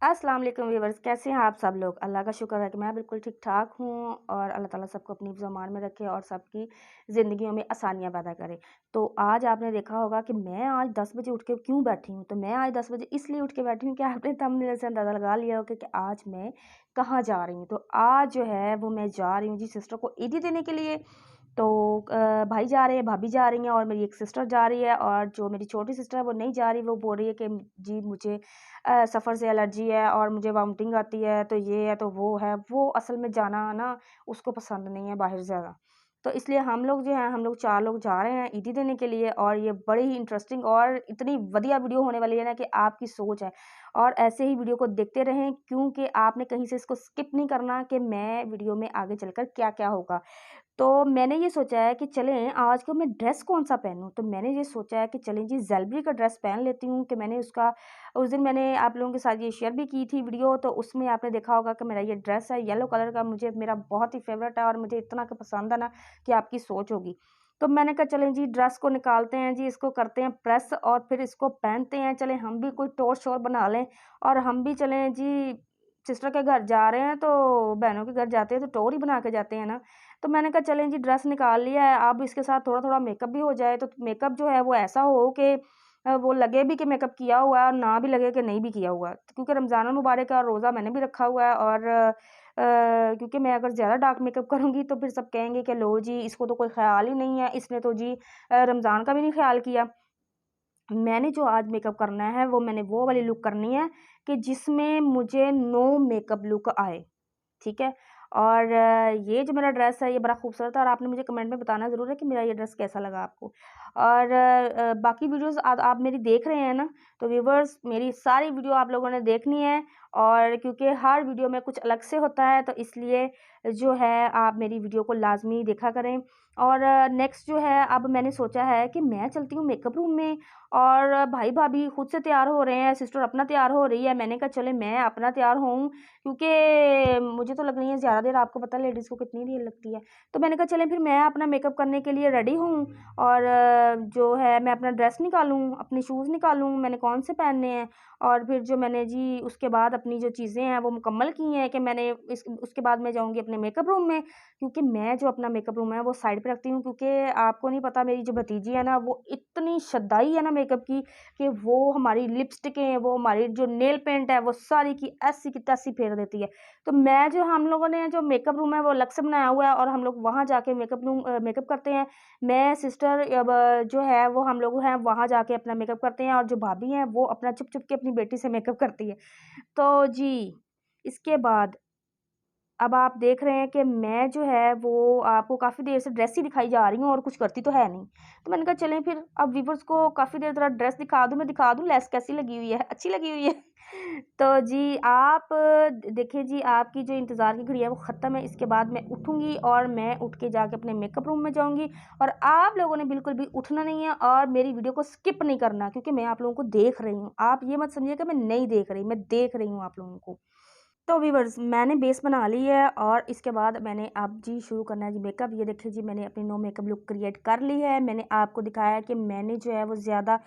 अस्सलाम वालेकुम व्यूअर्स, कैसे हैं आप सब लोग? अल्लाह का शुक्र है कि मैं बिल्कुल ठीक-ठाक हूँ और अल्लाह ताला सबको अपनी ज़मान में रखे और सबकी ज़िंदगियों में आसानियाँ पैदा करे। तो आज आपने देखा होगा कि मैं आज 10 बजे उठ के क्यों बैठी हूँ? तो मैं आज 10 बजे इसलिए उठ के बैठी हूँ कि आपने थंबनेल से अंदाज़ा लगा लिया होगा कि आज मैं कहाँ जा रही हूँ। तो आज जो है वो मैं जा रही हूँ जी सिस्टर को ईदी देने के लिए। तो भाई जा रहे हैं, भाभी जा रही हैं और मेरी एक सिस्टर जा रही है और जो मेरी छोटी सिस्टर है वो नहीं जा रही, वो बोल रही है कि जी मुझे सफ़र से एलर्जी है और मुझे वॉमिटिंग आती है, तो ये है, तो वो है। वो असल में जाना ना उसको पसंद नहीं है बाहर ज़्यादा। तो इसलिए हम लोग जो हैं, हम लोग 4 लोग जा रहे हैं ईदी देने के लिए और ये बड़ी ही इंटरेस्टिंग और इतनी बढ़िया वीडियो होने वाली है ना कि आपकी सोच है। और ऐसे ही वीडियो को देखते रहें क्योंकि आपने कहीं से इसको स्किप नहीं करना कि मैं वीडियो में आगे चलकर क्या-क्या होगा। तो मैंने ये सोचा है कि चलें आज को मैं ड्रेस कौन-सा पहनूँ? तो मैंने ये सोचा है कि चलें जी ज़ेलबरी का ड्रेस पहन लेती हूँ कि मैंने उसका उस दिन मैंने आप लोगों के साथ ये शेयर भी की थी वीडियो, तो उसमें आपने देखा होगा कि मेरा ये ड्रेस है येलो कलर का, मुझे मेरा बहुत ही फ़ेवरेट है और मुझे इतना कि पसंद है ना कि आपकी सोच होगी। तो मैंने कहा चलें जी ड्रेस को निकालते हैं जी, इसको करते हैं प्रेस और फिर इसको पहनते हैं। चलें हम भी कोई टौर-शौर बना लें और हम भी चलें जी सिस्टर के घर जा रहे हैं, तो बहनों के घर जाते हैं तो टौर ही बना के जाते हैं ना। तो मैंने कहा चलें जी ड्रेस निकाल लिया है, अब इसके साथ थोड़ा-थोड़ा मेकअप भी हो जाए, तो मेकअप जो है वो ऐसा हो कि वो लगे भी कि मेकअप किया हुआ है और ना भी लगे कि नहीं भी किया हुआ है। क्योंकि रमज़ान अल मुबारक का रोज़ा मैंने भी रखा हुआ है और क्योंकि मैं अगर ज़्यादा डार्क मेकअप करूँगी तो फिर सब कहेंगे कि लो जी इसको तो कोई ख़्याल ही नहीं है, इसने तो जी रमज़ान का भी नहीं ख़्याल किया। मैंने जो आज मेकअप करना है मैंने वो वाली लुक करनी है कि जिसमें मुझे नो मेकअप लुक आए। ठीक है? और ये जो मेरा ड्रेस है ये बड़ा खूबसूरत है और आपने मुझे कमेंट में बताना ज़रूर है कि मेरा ये ड्रेस कैसा लगा आपको। और बाकी वीडियोज़ आप मेरी देख रहे हैं ना, तो व्यूअर्स मेरी सारी वीडियो आप लोगों ने देखनी है और क्योंकि हर वीडियो में कुछ अलग से होता है तो इसलिए जो है आप मेरी वीडियो को लाज़मी देखा करें। और नेक्स्ट जो है अब मैंने सोचा है कि मैं चलती हूँ मेकअप रूम में और भाई-भाभी खुद से तैयार हो रहे हैं, सिस्टर अपना तैयार हो रही है। मैंने कहा चले मैं अपना तैयार होऊँ क्योंकि मुझे तो लग रही है ज़्यादा देर आपको पता है लेडीज़ को कितनी देर लगती है। तो मैंने कहा चलें फिर मैं अपना मेकअप करने के लिए रेडी हूँ और जो है मैं अपना ड्रेस निकालूँ, अपने शूज़ निकालूँ, मैंने कौन से पहनने हैं और फिर जो मैंने जी उसके बाद अपनी जो चीज़ें हैं वो मुकम्मल की हैं कि मैंने इस उसके बाद मैं जाऊँगी अपने मेकअप रूम में क्योंकि मैं जो अपना मेकअप रूम है वो साइड पे रखती हूँ क्योंकि आपको नहीं पता मेरी जो भतीजी है ना वो इतनी शद्दाई है ना मेकअप की कि वो हमारी लिपस्टिकें, वो हमारी जो नेल पेंट है, वो सारी की ऐसी की तैसी फेर देती है। तो मैं जो हम लोगों ने जो मेकअप रूम है, वो अलग से बनाया हुआ है और हम लोग वहाँ जाके मेकअप करते हैं। मैं, सिस्टर अब जो है, वो हम लोग हैं, वहाँ जाके अपना मेकअप करते हैं और जो भाभी हैं, वो अपना चुप-चुप के अपनी बेटी से मेकअप करती है। तो जी, इसके बाद अब आप देख रहे हैं कि मैं जो है वो आपको काफ़ी देर से ड्रेस ही दिखाई जा रही हूँ और कुछ करती तो है नहीं। तो मैंने कहा चलें फिर अब व्यूअर्स को काफ़ी देर ज़रा ड्रेस दिखा दूँ, मैं दिखा दूँ लेस कैसी लगी हुई है, अच्छी लगी हुई है। तो जी आप देखिए जी आपकी जो इंतज़ार की घड़ी है वो ख़त्म है, इसके बाद मैं उठूँगी और मैं उठ के जाके अपने मेकअप रूम में जाऊँगी और आप लोगों ने बिल्कुल भी उठना नहीं है और मेरी वीडियो को स्किप नहीं करना क्योंकि मैं आप लोगों को देख रही हूँ। आप ये मत समझिए कि मैं नहीं देख रही, मैं देख रही हूँ आप लोगों को। तो व्यूअर्स मैंने बेस बना ली है और इसके बाद मैंने अब जी शुरू करना है जी मेकअप। ये देखिए जी मैंने अपनी नो मेकअप लुक क्रिएट कर ली है। मैंने आपको दिखाया है कि मैंने जो है वो ज़्यादा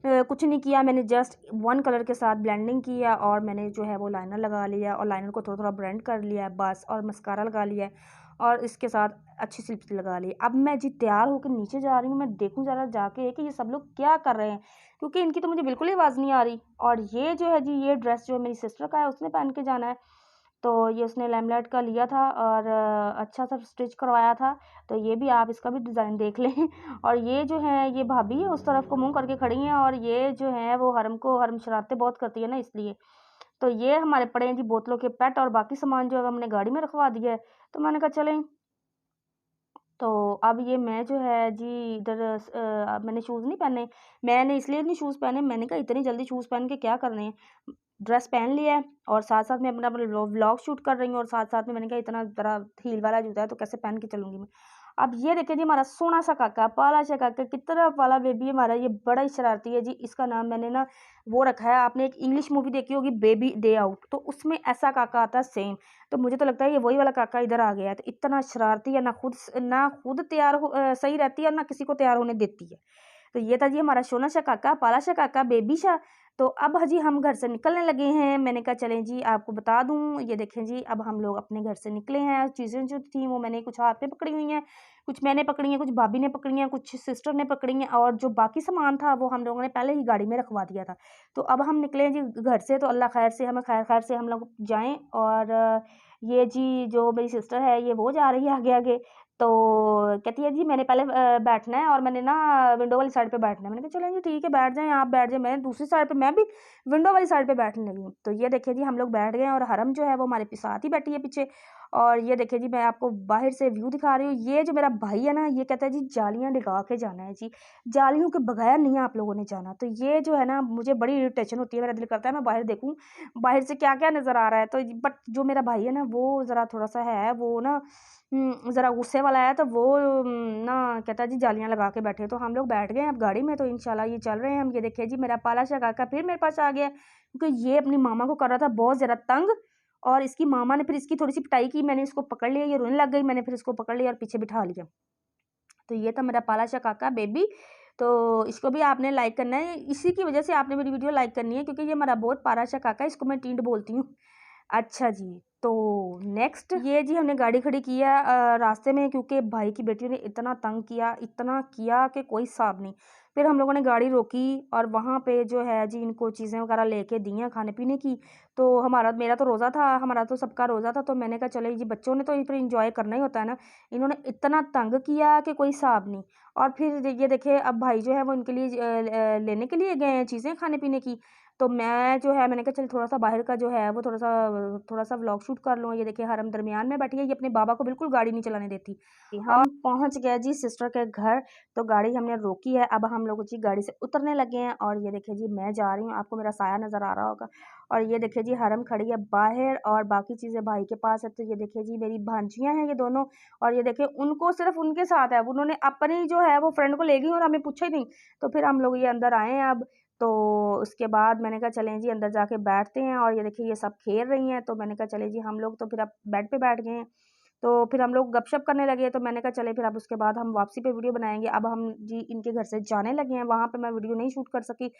कुछ नहीं किया, मैंने जस्ट वन कलर के साथ ब्लेंडिंग किया और मैंने जो है वो लाइनर लगा लिया और लाइनर को थोड़ा-थोड़ा ब्लेंड कर लिया है बस और मस्कारा लगा लिया है और इसके साथ अच्छी सी लिपस्टिक लगा ली। अब मैं जी तैयार होके नीचे जा रही हूँ, मैं देखूँ ज़रा जाके कि ये सब लोग क्या कर रहे हैं? क्योंकि इनकी तो मुझे बिल्कुल ही आवाज़ नहीं आ रही और ये जो है जी ये ड्रेस जो मेरी सिस्टर का है उसने पहन के जाना है। तो ये उसने लैमलेट का लिया था और अच्छा-सा स्टिच करवाया था, तो ये भी आप इसका भी डिज़ाइन देख लें और ये जो है ये भाभी है उस तरफ को मुँह करके खड़ी हैं और ये जो है वो हरम शरारतें बहुत करती है ना इसलिए। तो ये हमारे पड़े हैं जी बोतलों के पेट और बाकी सामान जो है हमने गाड़ी में रखवा दिया है। तो मैंने कहा चलें तो अब ये मैं जो है जी इधर मैंने शूज़ नहीं पहने, मैंने इसलिए नहीं शूज़ पहने, मैंने कहा इतनी जल्दी शूज़ पहन के क्या करने हैं। ड्रेस पहन लिया है और साथ-साथ मैं अपना अपना व्लॉग शूट कर रही हूँ और साथ-साथ में मैंने कहा इतना ज़रा हील वाला जूता है तो कैसे पहन के चलूँगी मैं। अब ये देखिए जी हमारा सोना-सा काका, पाला-सा काका, कितना वाला बेबी है हमारा, ये बड़ा ही शरारती है जी। इसका नाम मैंने ना वो रखा है, आपने एक इंग्लिश मूवी देखी होगी बेबी डे आउट, तो उसमें ऐसा काका आता है सेम। तो मुझे तो लगता है ये वही वाला काका इधर आ गया है, तो इतना शरारती है, ना खुद तैयार सही रहती है और ना किसी को तैयार होने देती है। तो ये था जी हमारा शोना-सा काका, पाला-सा काका, बेबी-सा। तो अब जी हम घर से निकलने लगे हैं। मैंने कहा चलें जी आपको बता दूँ, ये देखें जी अब हम लोग अपने घर से निकले हैं। चीज़ें जो थी वो मैंने कुछ हाथ में पकड़ी हुई हैं, कुछ मैंने पकड़ी हैं, कुछ भाभी ने पकड़ी हैं, कुछ सिस्टर ने पकड़ी हैं, और जो बाकी सामान था वो हम लोगों ने पहले ही गाड़ी में रखवा दिया था। तो अब हम निकले जी घर से, तो अल्लाह खैर से हमें खैर से हम लोग जाएँ। और ये जी जो मेरी सिस्टर है ये वो जा रही है आगे-आगे। तो कहती है जी मैंने पहले बैठना है और मैंने ना विंडो वाली साइड पे बैठना है। मैंने कहा चलें जी ठीक है बैठ जाएँ, आप बैठ जाएँ, मैं दूसरी साइड पे, मैं भी विंडो वाली साइड पे बैठने लगी हूँ। तो ये देखिए जी हम लोग बैठ गए हैं और हरम जो है वो हमारे साथ ही बैठी है पीछे। और ये देखिए जी मैं आपको बाहर से व्यू दिखा रही हूँ। ये जो मेरा भाई है ना ये कहता है जी जालियाँ लगा के जाना है जी, जालियों के बगैर नहीं आप लोगों ने जाना। तो ये जो है ना मुझे बड़ी इरिटेशन होती है, मेरा दिल करता है मैं बाहर देखूँ, बाहर से क्या-क्या नज़र आ रहा है। तो बट जो मेरा भाई है ना वो ज़रा थोड़ा-सा है वो ना ज़रा गुस्से वाला है, तो वो ना कहता है जी जालियाँ लगा के बैठे। तो हम लोग बैठ गए हैं अब गाड़ी में, तो इंशाल्लाह ये चल रहे हैं हम। ये देखिए जी मेरा पाला शाह काका फिर मेरे पास आ गया, क्योंकि ये अपनी मामा को कर रहा था बहुत ज़्यादा तंग, और इसकी मामा ने फिर इसकी थोड़ी-सी पिटाई की, मैंने इसको पकड़ लिया, ये रोने लग गई, मैंने फिर इसको पकड़ लिया और पीछे बिठा लिया। तो ये था मेरा पाला शाह काका बेबी। तो इसको भी आपने लाइक करना है, इसी की वजह से आपने मेरी वीडियो लाइक करनी है, क्योंकि ये मेरा बहुत प्यारा सा काका है, इसको मैं टींड बोलती हूँ। अच्छा जी, तो नेक्स्ट ये जी हमने गाड़ी खड़ी की है रास्ते में, क्योंकि भाई की बेटी ने इतना तंग किया, इतना किया कि कोई हिसाब नहीं। फिर हम लोगों ने गाड़ी रोकी और वहाँ पे जो है जी इनको चीज़ें वगैरह लेके दी हैं खाने-पीने की। तो मेरा तो रोज़ा था, हमारा तो सबका रोज़ा था, तो मैंने कहा चलो जी बच्चों ने तो फिर एन्जॉय करना ही होता है ना। इन्होंने इतना तंग किया कि कोई हिसाब नहीं। और फिर ये देखिए अब भाई जो है वो इनके लिए लेने के लिए गए हैं चीज़ें खाने-पीने की। तो मैं जो है मैंने कहा चल थोड़ा-सा बाहर का जो है वो थोड़ा-सा व्लॉग शूट कर लूँ। ये देखिए हरम दरमियान में बैठी है, ये अपने बाबा को बिल्कुल गाड़ी नहीं चलाने देती। हम पहुँच गए जी सिस्टर के घर, तो गाड़ी हमने रोकी है, अब हम लोग जी गाड़ी से उतरने लगे हैं। और ये देखिए जी मैं जा रही हूँ, आपको मेरा साया नज़र आ रहा होगा। और ये देखिए जी हरम खड़ी है बाहर और बाकी चीज़ें भाई के पास है। तो ये देखिए जी मेरी भांजियाँ हैं ये दोनों, और ये देखिए उनको सिर्फ़ उनके साथ है, उन्होंने अपनी जो है वो फ्रेंड को ले गई और हमें पूछा ही नहीं। तो फिर हम लोग ये अंदर आए हैं अब। तो उसके बाद मैंने कहा चलें जी अंदर जाके बैठते हैं, और ये देखिए ये सब खेल रही हैं, तो मैंने कहा चलें जी हम लोग तो फिर अब बेड पे बैठ गए हैं। तो फिर हम लोग गपशप करने लगे, तो मैंने कहा चलें फिर अब उसके बाद हम वापसी पे वीडियो बनाएँगे। अब हम जी इनके घर से जाने लगे हैं, वहाँ पे मैं वीडियो नहीं शूट कर सकी।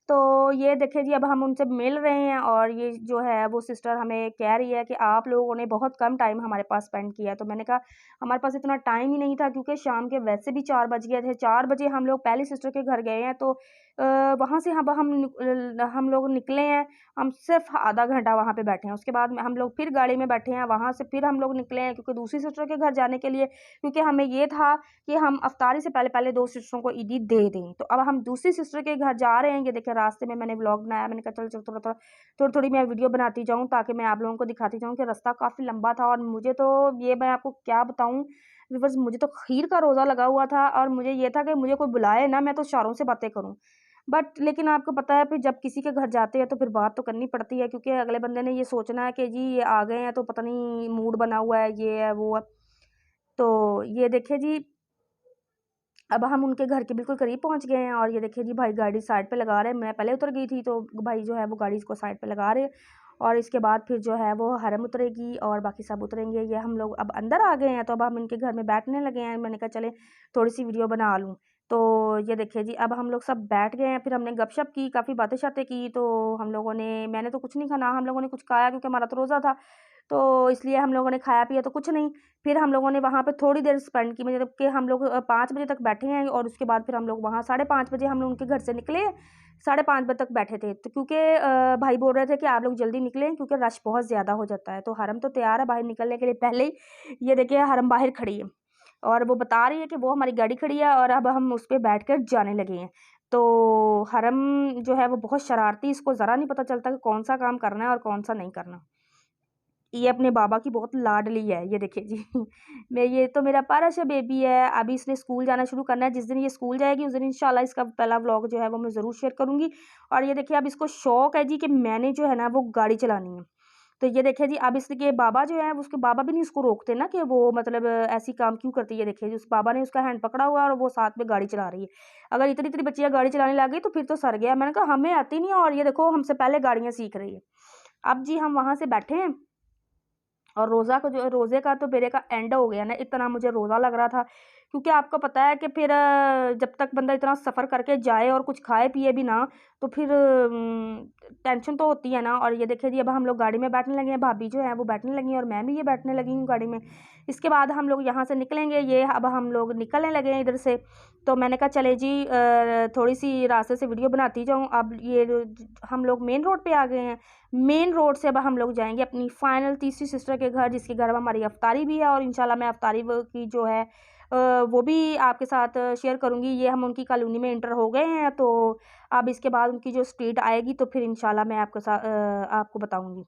तो ये देखिए जी अब हम उनसे मिल रहे हैं, और ये जो है वो सिस्टर हमें कह रही है कि आप लोगों ने बहुत कम टाइम हमारे पास स्पेंड किया है। तो मैंने कहा हमारे पास इतना टाइम ही नहीं था, क्योंकि शाम के वैसे भी 4 बज गए थे। 4 बजे हम लोग पहली सिस्टर के घर गए हैं, तो वहाँ से अब हम लोग निकले हैं। हम सिर्फ़ आधा घंटा वहाँ पे बैठे हैं। उसके बाद में हम लोग फिर गाड़ी में बैठे हैं, वहाँ से फिर हम लोग निकले हैं क्योंकि दूसरी सिस्टर के घर जाने के लिए, क्योंकि हमें ये था कि हम इफ्तारी से पहले-पहले 2 सिस्टरों को ईदी दे दें। तो अब हम दूसरी सिस्टर के घर जा रहे हैं। ये देखिए रास्ते में मैंने व्लॉग बनाया, मैंने कहा चलो थोड़ा-थोड़ा थोड़ी-थोड़ी मैं वीडियो बनाती जाऊँ, ताकि मैं आप लोगों को दिखाती जाऊँ कि रास्ता काफ़ी लंबा था। और मुझे तो ये मैं आपको क्या बताऊँ व्यूअर्स, मुझे तो खीर का रोज़ा लगा हुआ था, और मुझे ये था कि मुझे कोई बुलाए ना, मैं तो इशारों से बातें करूँ। बट लेकिन आपको पता है फिर जब किसी के घर जाते हैं तो फिर बात तो करनी पड़ती है, क्योंकि अगले बंदे ने ये सोचना है कि जी ये आ गए हैं तो पता नहीं मूड बना हुआ है, ये है, वो है। तो ये देखिए जी अब हम उनके घर के बिल्कुल करीब पहुँच गए हैं, और ये देखिए जी भाई गाड़ी साइड पे लगा रहे हैं। मैं पहले उतर गई थी, तो भाई जो है वो गाड़ी इसको साइड पे लगा रहे हैं, और इसके बाद फिर जो है वो हरम उतरेगी और बाकी सब उतरेंगे। ये हम लोग अब अंदर आ गए हैं, तो अब हम इनके घर में बैठने लगे हैं। मैंने कहा चले थोड़ी-सी वीडियो बना लूँ। तो ये देखिए जी अब हम लोग सब बैठ गए हैं, फिर हमने गपशप की, काफ़ी बातें-शातें की। तो हम लोगों ने मैंने तो कुछ नहीं खाना, हम लोगों ने कुछ खाया, क्योंकि हमारा तो रोज़ा था। तो इसलिए हम लोगों ने खाया-पिया तो कुछ नहीं। फिर हम लोगों ने वहाँ पे थोड़ी देर स्पेंड की, मतलब कि हम लोग 5 बजे तक बैठे हैं, और उसके बाद फिर हम लोग वहाँ 5:30 बजे हम लोग उनके घर से निकले, 5:30 बजे तक बैठे थे। तो क्योंकि भाई बोल रहे थे कि आप लोग जल्दी निकलें, क्योंकि रश बहुत ज़्यादा हो जाता है। तो हरम तो तैयार है बाहर निकलने के लिए पहले ही। ये देखिए हरम बाहर खड़ी है, और वो बता रही है कि वो हमारी गाड़ी खड़ी है और अब हम उस पे बैठकर जाने लगे हैं। तो हरम जो है वो बहुत शरारती, इसको ज़रा नहीं पता चलता कि कौन-सा काम करना है और कौन-सा नहीं करना। ये अपने बाबा की बहुत लाडली है, ये देखिए जी। ये तो मेरा प्यारा सा बेबी है, अभी इसने स्कूल जाना शुरू करना है। जिस दिन ये स्कूल जाएगी उस दिन इंशाल्लाह इसका पहला व्लॉग जो है वो मैं ज़रूर शेयर करूँगी। और ये देखिए अब इसको शौक है जी कि मैंने जो है ना वो गाड़ी चलानी है। तो ये देखिए जी अब इसके बाबा जो है उसके बाबा भी नहीं इसको रोकते ना, कि वो मतलब ऐसी काम क्यों करती है। ये देखिए जी उस बाबा ने उसका हैंड पकड़ा हुआ है और वो साथ में गाड़ी चला रही है। अगर इतनी-इतनी बच्चियाँ गाड़ी चलाने लग गई तो फिर तो सर गया। मैंने कहा हमें आती नहीं है, और ये देखो हमसे पहले गाड़ियाँ सीख रही है। अब जी हम वहाँ से बैठे हैं, और रोज़े का तो मेरे का एंड हो गया ना, इतना मुझे रोज़ा लग रहा था, क्योंकि आपको पता है कि फिर जब तक बंदा इतना सफ़र करके जाए और कुछ खाए पिए भी ना, तो फिर टेंशन तो होती है ना। और ये देखिए जी, अब हम लोग गाड़ी में बैठने लगे हैं, भाभी जो है वो बैठने लगी हैं और मैं भी ये बैठने लगी हूँ गाड़ी में। इसके बाद हम लोग यहाँ से निकलेंगे, ये अब हम लोग निकलने लगे हैं इधर से। तो मैंने कहा चले जी थोड़ी सी रास्ते से वीडियो बनाती जाऊँ। अब ये हम लोग मेन रोड पे आ गए हैं। मेन रोड से अब हम लोग जाएंगे अपनी फाइनल तीसरी सिस्टर के घर, जिसके घर में हमारी अफ्तारी भी है। और इंशाल्लाह मैं अफ्तारी की जो है वो भी आपके साथ शेयर करूँगी। ये हम उनकी कॉलोनी में इंटर हो गए हैं, तो अब इसके बाद उनकी जो स्ट्रीट आएगी तो फिर इंशाल्लाह मैं आपको बताऊँगी।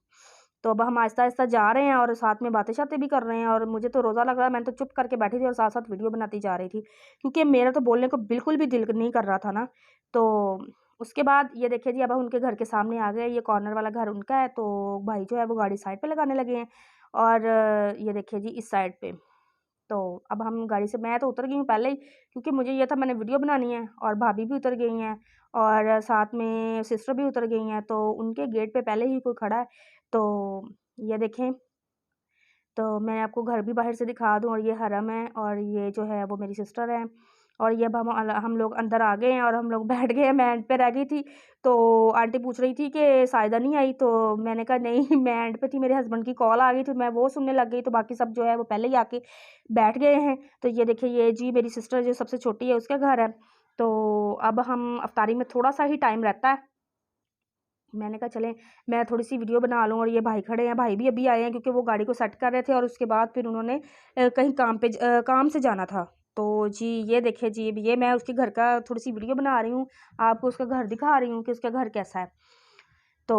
तो अब हम आहिस्ता-आहिस्ता जा रहे हैं और साथ में बातें-शातें भी कर रहे हैं। और मुझे तो रोज़ा लग रहा है, मैंने तो चुप करके बैठी थी और साथ-साथ वीडियो बनाती जा रही थी, क्योंकि मेरा तो बोलने को बिल्कुल भी दिल नहीं कर रहा था ना। तो उसके बाद ये देखिए जी, अब हम उनके घर के सामने आ गए। ये कॉर्नर वाला घर उनका है, तो भाई जो है वो गाड़ी साइड पे लगाने लगे हैं। और ये देखिए जी इस साइड पे। तो अब हम गाड़ी से, मैं तो उतर गई हूँ पहले ही, क्योंकि मुझे ये था मैंने वीडियो बनानी है। और भाभी भी उतर गई हैं और साथ में सिस्टर भी उतर गई हैं, तो उनके गेट पे पहले ही कोई खड़ा है। तो ये देखें, तो मैं आपको घर भी बाहर से दिखा दूँ। और ये हरम है और ये जो है वो मेरी सिस्टर है। और ये अब हम लोग अंदर आ गए हैं और हम लोग बैठ गए हैं। मैं एंड पे रह गई थी, तो आंटी पूछ रही थी कि सायदा नहीं आई, तो मैंने कहा नहीं मैं एंड पे थी, मेरे हस्बैंड की कॉल आ गई तो मैं वो सुनने लग गई। तो बाकी सब जो है वो पहले ही आके बैठ गए हैं। तो ये देखिए, ये जी मेरी सिस्टर जो सबसे छोटी है उसका घर है। तो अब हम अफ्तारी में थोड़ा सा ही टाइम रहता है, मैंने कहा चलें मैं थोड़ी-सी वीडियो बना लूँ। और ये भाई खड़े हैं, भाई भी अभी आए हैं, क्योंकि वो गाड़ी को सेट कर रहे थे और उसके बाद फिर उन्होंने कहीं काम से जाना था। तो जी ये देखिए जी, ये मैं उसके घर का थोड़ी-सी वीडियो बना रही हूँ, आपको उसका घर दिखा रही हूँ कि उसका घर कैसा है। तो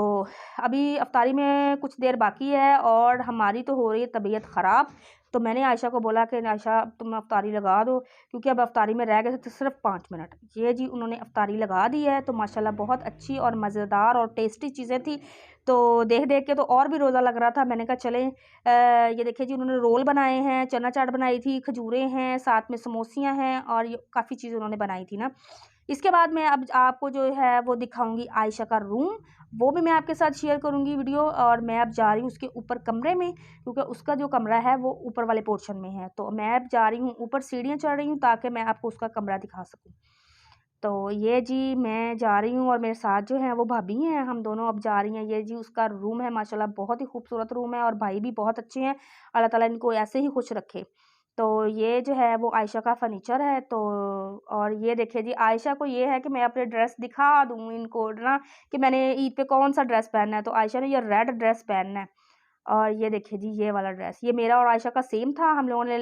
अभी अफ्तारी में कुछ देर बाकी है और हमारी तो हो रही है तबीयत ख़राब। तो मैंने आयशा को बोला कि आयशा तुम अफ्तारी लगा दो, क्योंकि अब अफ्तारी में रह गए थे सिर्फ 5 मिनट। ये जी उन्होंने अफ्तारी लगा दी है, तो माशाल्लाह बहुत अच्छी और मज़ेदार और टेस्टी चीज़ें थी। तो देख-देख के तो और भी रोज़ा लग रहा था। मैंने कहा चलें ये देखिए जी, उन्होंने रोल बनाए हैं, चना चाट बनाई थी, खजूरें हैं, साथ में समोसियाँ हैं और ये काफ़ी चीज़ें उन्होंने बनाई थी ना। इसके बाद मैं अब आपको जो है वो दिखाऊँगी आयशा का रूम, वो भी मैं आपके साथ शेयर करूँगी वीडियो। और मैं अब जा रही हूँ उसके ऊपर कमरे में, क्योंकि उसका जो कमरा है वो ऊपर वाले पोर्शन में है। तो मैं अब जा रही हूँ ऊपर, सीढ़ियाँ चढ़ रही हूँ ताकि मैं आपको उसका कमरा दिखा सकूँ। तो ये जी मैं जा रही हूँ और मेरे साथ जो हैं वो भाभी हैं, हम दोनों अब जा रही हैं। ये जी उसका रूम है, माशाल्लाह बहुत ही खूबसूरत रूम है और भाई भी बहुत अच्छे हैं। अल्लाह ताला इनको ऐसे ही खुश रखे। तो ये जो है वो आयशा का फर्नीचर है। तो और ये देखिए जी, आयशा को ये है कि मैं अपने ड्रेस दिखा दूँ इनको ना, कि मैंने ईद पे कौन-सा ड्रेस पहनना है। तो आयशा ने ये रेड ड्रेस पहनना है। और ये देखिए जी, ये वाला ड्रेस, ये मेरा और आयशा का सेम था, हम लोगों ने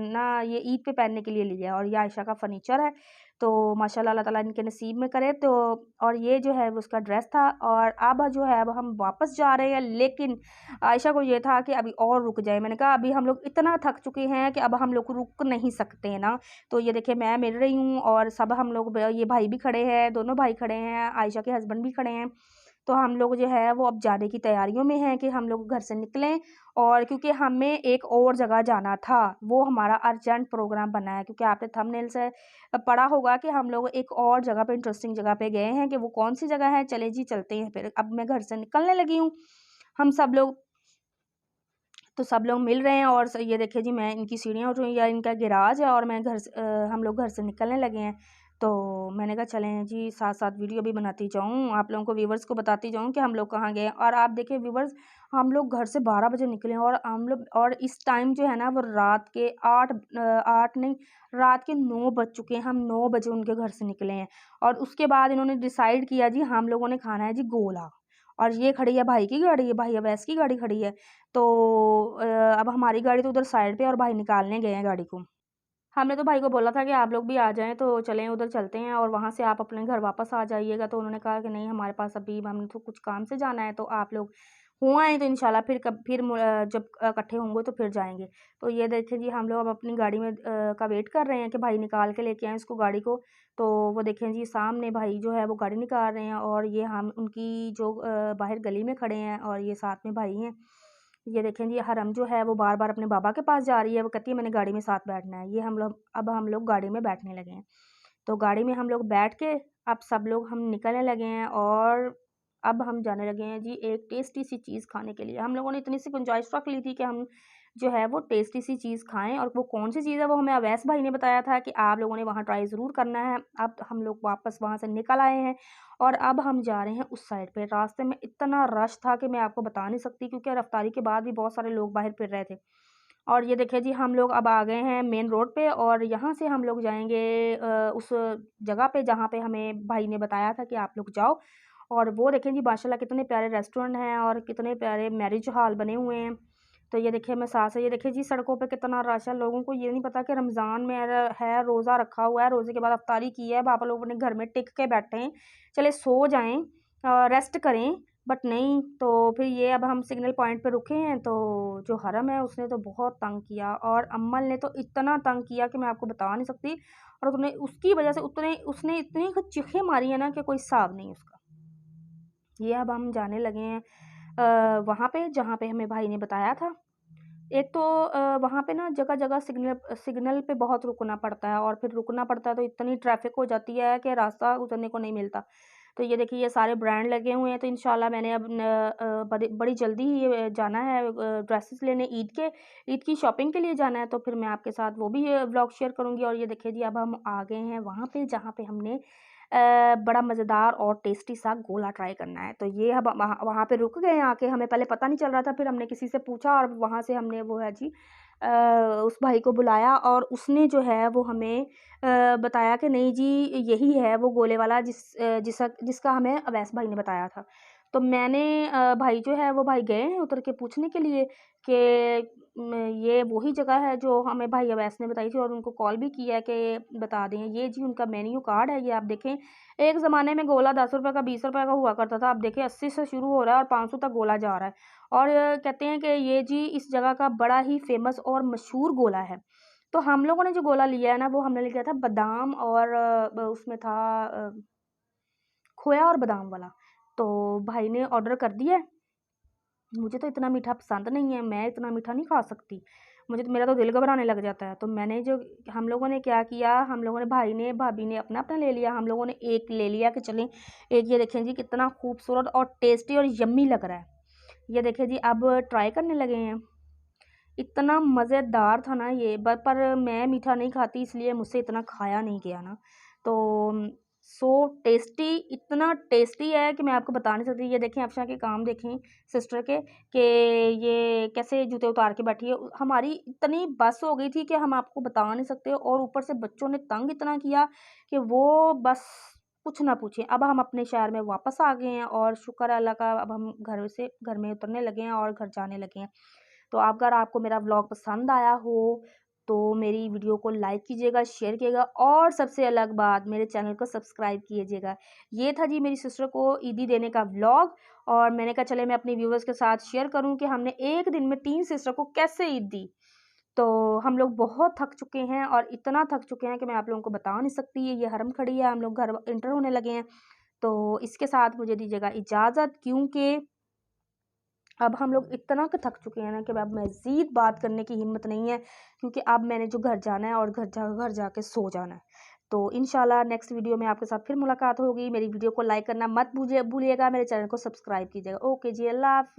ना ये ईद पे पहनने के लिए लिया है। और ये आयशा का फर्नीचर है। तो माशाल्लाह अल्लाह ताला इनके नसीब में करे। तो और ये जो है वो उसका ड्रेस था। और अब जो है अब हम वापस जा रहे हैं, लेकिन आयशा को ये था कि अभी और रुक जाए। मैंने कहा अभी हम लोग इतना थक चुके हैं कि अब हम लोग रुक नहीं सकते हैं ना। तो ये देखिए मैं मिल रही हूँ और सब हम लोग, ये भाई भी खड़े हैं, दोनों भाई खड़े हैं, आयशा के हस्बैंड भी खड़े हैं। तो हम लोग जो है वो अब जाने की तैयारियों में हैं कि हम लोग घर से निकलें। और क्योंकि हमें एक और जगह जाना था, वो हमारा अर्जेंट प्रोग्राम बना है, क्योंकि आपने थंबनेल से पढ़ा होगा कि हम लोग एक और जगह पे, इंटरेस्टिंग जगह पे गए हैं। कि वो कौन सी जगह है, चले जी चलते हैं। फिर अब मैं घर से निकलने लगी हूँ, हम सब लोग, तो सब लोग मिल रहे हैं। और ये देखिए जी, मैं इनकी सीढ़ियाँ उठ रही हूँ, या इनका गैराज है, और मैं हम लोग घर से निकलने लगे हैं। तो मैंने कहा चलें जी, साथ-साथ वीडियो भी बनाती जाऊँ, आप लोगों को, व्यूअर्स को बताती जाऊँ कि हम लोग कहाँ गए हैं। और आप देखिए व्यूअर्स, हम लोग घर से 12 बजे निकले हैं और हम लोग, और इस टाइम जो है ना वो रात के 8 नहीं, रात के 9 बज चुके हैं। हम 9 बजे उनके घर से निकले हैं। और उसके बाद इन्होंने डिसाइड किया जी, हम लोगों ने खाना है जी गोला। और ये खड़ी है भाई की गाड़ी, ये भाई अवैस की गाड़ी खड़ी है। तो अ, अब हमारी गाड़ी तो उधर साइड पे है और भाई निकालने गए हैं गाड़ी को। हमने तो भाई को बोला था कि आप लोग भी आ जाएँ, तो चलें उधर चलते हैं और वहाँ से आप अपने घर वापस आ जाइएगा। तो उन्होंने कहा कि नहीं, हमारे पास अभी, हमने तो कुछ काम से जाना है, तो आप लोग हो आएँ तो इंशाल्लाह फिर जब इकट्ठे होंगे तो फिर जाएँगे। तो ये देखिए जी, हम लोग अब अपनी गाड़ी में का वेट कर रहे हैं कि भाई निकाल के लेके आएँ इसको, गाड़ी को। तो वो देखें जी, सामने भाई जो है वो गाड़ी निकाल रहे हैं और ये हम उनकी जो बाहर गली में खड़े हैं और ये साथ में भाई हैं। ये देखें जी, हरम जो है वो बार-बार अपने बाबा के पास जा रही है, वो कहती है मैंने गाड़ी में साथ बैठना है। ये हम लोग गाड़ी में बैठने लगे हैं। तो गाड़ी में हम लोग बैठ के अब सब लोग हम निकलने लगे हैं। और अब हम जाने लगे हैं जी एक टेस्टी सी चीज़ खाने के लिए। हम लोगों ने इतनी सी गुंजाइश रख ली थी कि हम जो है वो टेस्टी सी चीज़ खाएँ, और वो कौन-सी चीज़ है वो हमें अवैस भाई ने बताया था कि आप लोगों ने वहाँ ट्राई ज़रूर करना है। अब हम लोग वापस वहाँ से निकल आए हैं और अब हम जा रहे हैं उस साइड पे। रास्ते में इतना रश था कि मैं आपको बता नहीं सकती, क्योंकि रफ़्तारी के बाद भी बहुत सारे लोग बाहर फिर रहे थे। और ये देखिए जी हम लोग अब आ गए हैं मेन रोड पे, और यहाँ से हम लोग जाएँगे उस जगह पे जहाँ पे हमें भाई ने बताया था कि आप लोग जाओ। और वो देखें जी माशाल्लाह कितने प्यारे रेस्टोरेंट हैं और कितने प्यारे मैरिज हॉल बने हुए हैं। तो ये देखिए मैं साथ से ये देखिए जी सड़कों पे कितना रश है, लोगों को ये नहीं पता कि रमज़ान में है, रोज़ा रखा हुआ है, रोज़े के बाद इफ्तारी की है, अब आप लोग अपने घर में टिक के बैठे हैं, चले सो जाएँ, रेस्ट करें। बट नहीं, तो फिर ये अब हम सिग्नल पॉइंट पे रुके हैं, तो जो हरम है उसने तो बहुत तंग किया, और अम्मल ने तो इतना तंग किया कि मैं आपको बता नहीं सकती। और उसने उसकी वजह से उतने उसने इतनी चीखें मारी है ना कि कोई हिसाब नहीं उसका। ये अब हम जाने लगे हैं वहाँ पे जहाँ पे हमें भाई ने बताया था। एक तो वहाँ पे ना जगह-जगह सिग्नल सिग्नल पे बहुत रुकना पड़ता है, और फिर रुकना पड़ता है तो इतनी ट्रैफ़िक हो जाती है कि रास्ता गुज़रने को नहीं मिलता। तो ये देखिए ये सारे ब्रांड लगे हुए हैं, तो इंशाल्लाह मैंने अब बड़ी बड़ी जल्दी ही जाना है ड्रेसेस लेने ईद की शॉपिंग के लिए जाना है, तो फिर मैं आपके साथ वो भी व्लॉग शेयर करूँगी। और ये देखिए जी अब हम आ गए हैं वहाँ पे जहाँ पे हमने बड़ा मज़ेदार और टेस्टी सा गोला ट्राई करना है। तो ये अब वहाँ वहाँ पे रुक गए हैं आके, हमें पहले पता नहीं चल रहा था, फिर हमने किसी से पूछा और वहाँ से हमने वो है जी उस भाई को बुलाया, और उसने जो है वो हमें बताया कि नहीं जी यही है वो गोले वाला जिसका हमें अवैस भाई ने बताया था। तो मैंने भाई जो है वो भाई गए हैं उतर के पूछने के लिए कि ये वही जगह है जो हमें भाई अवैस ने बताई थी, और उनको कॉल भी किया है कि बता दें। ये जी उनका मेन्यू कार्ड है, ये आप देखें। एक ज़माने में गोला ₹10 का ₹20 का हुआ करता था, अब देखिए 80 से शुरू हो रहा है और 500 तक गोला जा रहा है। और कहते हैं कि ये जी इस जगह का बड़ा ही फ़ेमस और मशहूर गोला है। तो हम लोगों ने जो गोला लिया है ना, वो हमने लिया था बादाम और उसमें था खोया और बादाम वाला। तो भाई ने ऑर्डर कर दिया है। मुझे तो इतना मीठा पसंद नहीं है, मैं इतना मीठा नहीं खा सकती। मेरा तो दिल घबराने लग जाता है। तो हम लोगों ने क्या किया, हम लोगों ने भाई ने, भाभी ने अपना-अपना ले लिया। हम लोगों ने एक ले लिया कि चलें, एक ये देखें जी कितना खूबसूरत और टेस्टी और यम्मी लग रहा है। ये देखिए जी अब ट्राई करने लगे हैं। इतना मज़ेदार था ना ये, ब पर मैं मीठा नहीं खाती, इसलिए मुझसे इतना खाया नहीं गया ना। तो सो टेस्टी, इतना टेस्टी है कि मैं आपको बता नहीं सकती। ये देखें अफ़शा के काम देखें सिस्टर के, कि ये कैसे जूते उतार के बैठी है। हमारी इतनी बस हो गई थी कि हम आपको बता नहीं सकते, और ऊपर से बच्चों ने तंग इतना किया कि वो बस कुछ ना पूछें। अब हम अपने शहर में वापस आ गए हैं, और शुक्र है अल्लाह का, अब हम घर में उतरने लगे हैं और घर जाने लगे हैं। तो अगर आपको मेरा व्लॉग पसंद आया हो, तो मेरी वीडियो को लाइक कीजिएगा, शेयर कीजिएगा, और सबसे अलग बात, मेरे चैनल को सब्सक्राइब कीजिएगा। ये था जी मेरी सिस्टर को ईदी देने का व्लॉग, और मैंने कहा चले मैं अपने व्यूवर्स के साथ शेयर करूं कि हमने एक दिन में 3 सिस्टर को कैसे ईद दी। तो हम लोग बहुत थक चुके हैं, और इतना थक चुके हैं कि मैं आप लोगों को बता नहीं सकती। ये हरम खड़ी है, हम लोग घर एंटर होने लगे हैं। तो इसके साथ मुझे दीजिएगा इजाज़त, क्योंकि अब हम लोग इतना क थक चुके हैं ना कि अब मज़ीद बात करने की हिम्मत नहीं है, क्योंकि अब मैंने जो घर जाना है और घर जाके सो जाना है। तो इंशाल्लाह नेक्स्ट वीडियो में आपके साथ फिर मुलाकात होगी। मेरी वीडियो को लाइक करना मत भूलिएगा, मेरे चैनल को सब्सक्राइब कीजिएगा। ओके जी, अल्लाह हाफ़िज़।